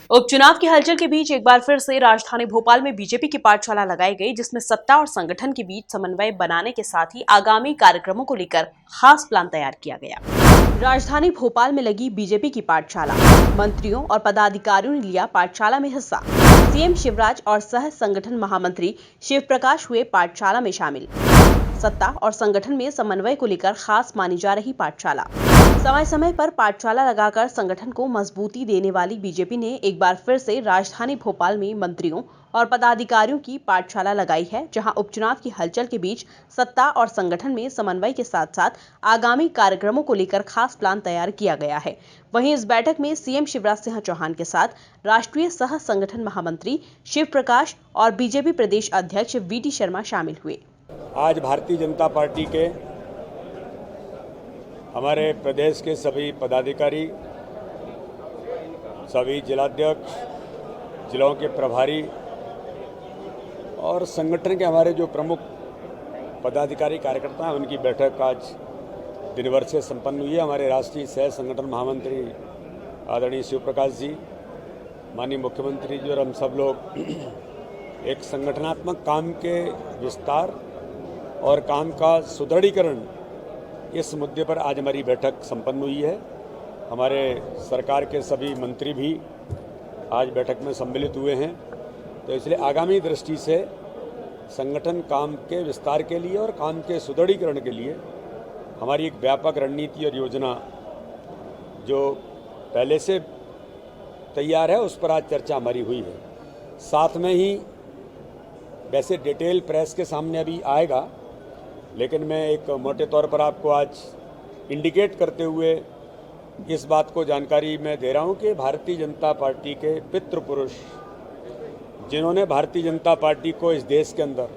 उपचुनाव की हलचल के बीच एक बार फिर से राजधानी भोपाल में बीजेपी की पाठशाला लगाई गई, जिसमें सत्ता और संगठन के बीच समन्वय बनाने के साथ ही आगामी कार्यक्रमों को लेकर खास प्लान तैयार किया गया। राजधानी भोपाल में लगी बीजेपी की पाठशाला, मंत्रियों और पदाधिकारियों ने लिया पाठशाला में हिस्सा। सीएम शिवराज और सह संगठन महामंत्री शिव प्रकाश हुए पाठशाला में शामिल। सत्ता और संगठन में समन्वय को लेकर खास मानी जा रही पाठशाला। समय समय पर पाठशाला लगाकर संगठन को मजबूती देने वाली बीजेपी ने एक बार फिर से राजधानी भोपाल में मंत्रियों और पदाधिकारियों की पाठशाला लगाई है, जहां उपचुनाव की हलचल के बीच सत्ता और संगठन में समन्वय के साथ साथ आगामी कार्यक्रमों को लेकर खास प्लान तैयार किया गया है। वहीं इस बैठक में सीएम शिवराज सिंह चौहान के साथ राष्ट्रीय सह संगठन महामंत्री शिव प्रकाश और बीजेपी प्रदेश अध्यक्ष वीटी शर्मा शामिल हुए। आज भारतीय जनता पार्टी के हमारे प्रदेश के सभी पदाधिकारी, सभी जिलाध्यक्ष, जिलों के प्रभारी और संगठन के हमारे जो प्रमुख पदाधिकारी कार्यकर्ता हैं, उनकी बैठक आज दिन भर से संपन्न हुई है। हमारे राष्ट्रीय सह संगठन महामंत्री आदरणीय शिव प्रकाश जी, माननीय मुख्यमंत्री जी और हम सब लोग एक संगठनात्मक काम के विस्तार और काम का सुदृढ़ीकरण, इस मुद्दे पर आज हमारी बैठक संपन्न हुई है। हमारे सरकार के सभी मंत्री भी आज बैठक में सम्मिलित हुए हैं। तो इसलिए आगामी दृष्टि से संगठन काम के विस्तार के लिए और काम के सुदृढ़ीकरण के लिए हमारी एक व्यापक रणनीति और योजना जो पहले से तैयार है, उस पर आज चर्चा हमारी हुई है। साथ में ही वैसे डिटेल प्रेस के सामने अभी आएगा, लेकिन मैं एक मोटे तौर पर आपको आज इंडिकेट करते हुए इस बात को जानकारी मैं दे रहा हूं कि भारतीय जनता पार्टी के पितृपुरुष, जिन्होंने भारतीय जनता पार्टी को इस देश के अंदर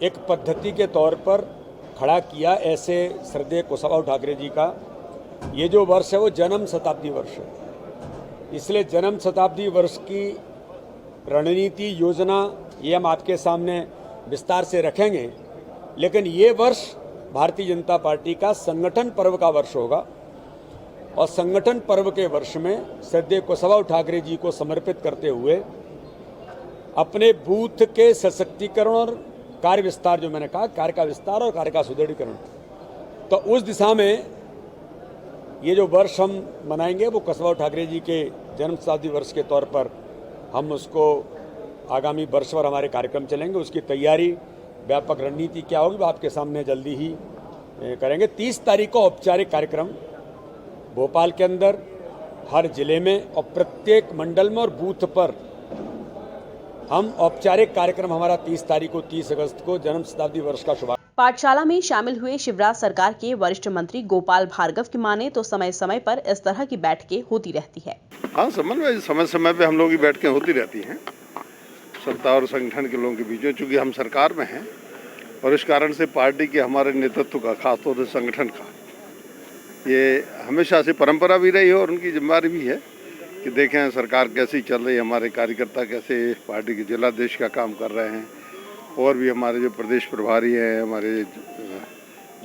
एक पद्धति के तौर पर खड़ा किया, ऐसे श्रद्धेय कुशवाहा ठाकरे जी का ये जो वर्ष है वो जन्म शताब्दी वर्ष है। इसलिए जन्म शताब्दी वर्ष की रणनीति योजना ये हम आपके सामने विस्तार से रखेंगे, लेकिन ये वर्ष भारतीय जनता पार्टी का संगठन पर्व का वर्ष होगा और संगठन पर्व के वर्ष में श्रद्धेय कुशवाहा ठाकरे जी को समर्पित करते हुए अपने बूथ के सशक्तिकरण और कार्य विस्तार, जो मैंने कहा कार्य का विस्तार और कार्य का सुदृढ़ीकरण, तो उस दिशा में ये जो वर्ष हम मनाएंगे वो कुशवाहा ठाकरे जी के जन्म शताब्दी वर्ष के तौर पर हम उसको आगामी वर्ष भर हमारे कार्यक्रम चलेंगे। उसकी तैयारी, व्यापक रणनीति क्या होगी वो आपके सामने जल्दी ही करेंगे। 30 तारीख को औपचारिक कार्यक्रम भोपाल के अंदर हर जिले में और प्रत्येक मंडल में और बूथ पर हम औपचारिक कार्यक्रम हमारा 30 तारीख को 30 अगस्त को जन्म शताब्दी वर्ष का शुभारंभ। पाठशाला में शामिल हुए शिवराज सरकार के वरिष्ठ मंत्री गोपाल भार्गव की माने तो समय समय पर इस तरह की बैठकें होती रहती है। हाँ, समय समय पे हम लोगों की बैठकें होती रहती हैं सत्ता और संगठन के लोगों के बीच में, चूँकि हम सरकार में हैं और इस कारण से पार्टी के हमारे नेतृत्व का, खासतौर से संगठन का, ये हमेशा से परंपरा भी रही है और उनकी जिम्मेदारी भी है कि देखें सरकार कैसी चल रही है, हमारे कार्यकर्ता कैसे पार्टी के जिलाध्यक्ष का काम कर रहे हैं और भी हमारे जो प्रदेश प्रभारी हैं, हमारे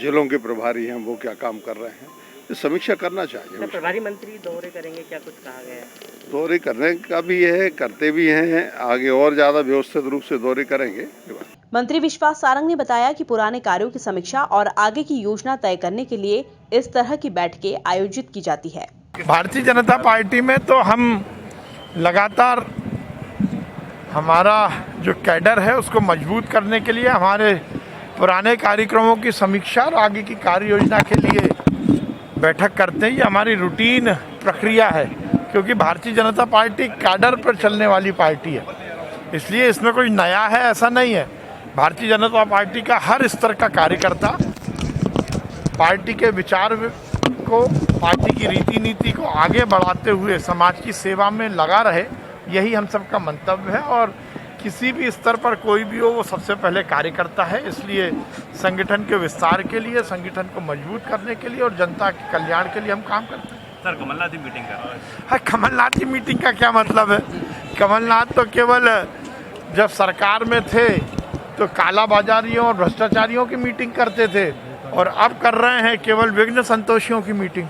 जिलों के प्रभारी हैं, वो क्या काम कर रहे हैं, तो समीक्षा करना चाहिए। प्रभारी मंत्री दौरे करेंगे, क्या कुछ कहा गया है? दौरे करने का भी है, करते भी हैं, आगे और ज़्यादा व्यवस्थित रूप से दौरे करेंगे। मंत्री विश्वास सारंग ने बताया कि पुराने कार्यों की समीक्षा और आगे की योजना तय करने के लिए इस तरह की बैठकें आयोजित की जाती है। भारतीय जनता पार्टी में तो हम लगातार हमारा जो कैडर है उसको मजबूत करने के लिए हमारे पुराने कार्यक्रमों की समीक्षा और आगे की कार्य योजना के लिए बैठक करते हैं। ये हमारी रूटीन प्रक्रिया है, क्योंकि भारतीय जनता पार्टी कैडर पर चलने वाली पार्टी है, इसलिए इसमें कोई नया है ऐसा नहीं है। भारतीय जनता पार्टी का हर स्तर का कार्यकर्ता पार्टी के विचार को, पार्टी की रीति नीति को आगे बढ़ाते हुए समाज की सेवा में लगा रहे, यही हम सबका मंतव्य है। और किसी भी स्तर पर कोई भी हो, वो सबसे पहले कार्यकर्ता है। इसलिए संगठन के विस्तार के लिए, संगठन को मजबूत करने के लिए और जनता के कल्याण के लिए हम काम करते हैं। सर, कमलनाथ की मीटिंग कर रहे हैं। हाँ, कमलनाथ की मीटिंग का क्या मतलब है? कमलनाथ तो केवल जब सरकार में थे तो कालाबाजारियों और भ्रष्टाचारियों की मीटिंग करते थे और अब कर रहे हैं केवल विघ्न संतोषियों की मीटिंग।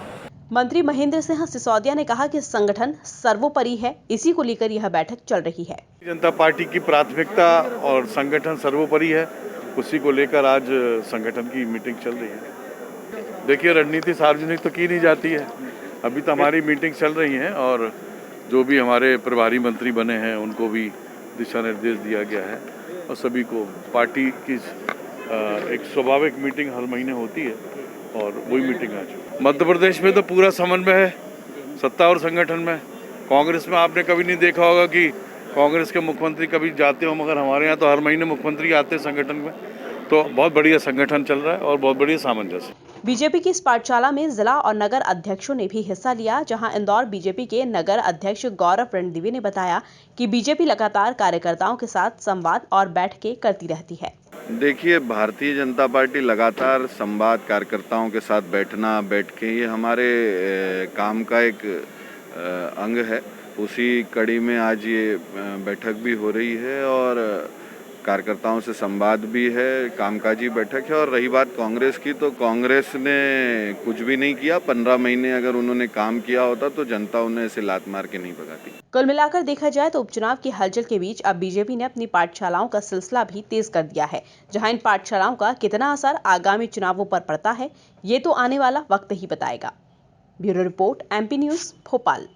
मंत्री महेंद्र सिंह सिसोदिया ने कहा कि संगठन सर्वोपरि है, इसी को लेकर यह बैठक चल रही है। जनता पार्टी की प्राथमिकता और संगठन सर्वोपरि है, उसी को लेकर आज संगठन की मीटिंग चल रही है। देखिए, रणनीति सार्वजनिक तो की नहीं जाती है, अभी तो हमारी मीटिंग चल रही है और जो भी हमारे प्रभारी मंत्री बने हैं उनको भी दिशा निर्देश दिया गया है और सभी को पार्टी की एक स्वाभाविक मीटिंग हर महीने होती है और वही मीटिंग आज। मध्य प्रदेश में तो पूरा समन्वय है सत्ता और संगठन में। कांग्रेस में आपने कभी नहीं देखा होगा कि कांग्रेस के मुख्यमंत्री कभी जाते हो, मगर हमारे यहाँ तो हर महीने मुख्यमंत्री आते हैं संगठन में। तो बहुत बढ़िया संगठन चल रहा है और बहुत बढ़िया सामंजस्य। बीजेपी की इस पाठशाला में जिला और नगर अध्यक्षों ने भी हिस्सा लिया, जहां इंदौर बीजेपी के नगर अध्यक्ष गौरव रणदीवे ने बताया कि बीजेपी लगातार कार्यकर्ताओं के साथ संवाद और बैठकें करती रहती है। देखिए, भारतीय जनता पार्टी लगातार संवाद, कार्यकर्ताओं के साथ बैठ के ये हमारे काम का एक अंग है। उसी कड़ी में आज ये बैठक भी हो रही है और कार्यकर्ताओं से संवाद भी है, कामकाजी बैठक है। और रही बात कांग्रेस की, तो कांग्रेस ने कुछ भी नहीं किया। 15 महीने अगर उन्होंने काम किया होता तो जनता उन्हें ऐसे लात मार के नहीं भगाती। कुल मिलाकर देखा जाए तो उपचुनाव की हलचल के बीच अब बीजेपी ने अपनी पाठशालाओं का सिलसिला भी तेज कर दिया है, जहां इन पाठशालाओं का कितना असर आगामी चुनावों पर पड़ता है, ये तो आने वाला वक्त ही बताएगा। Bureau report, MP news, Bhopal.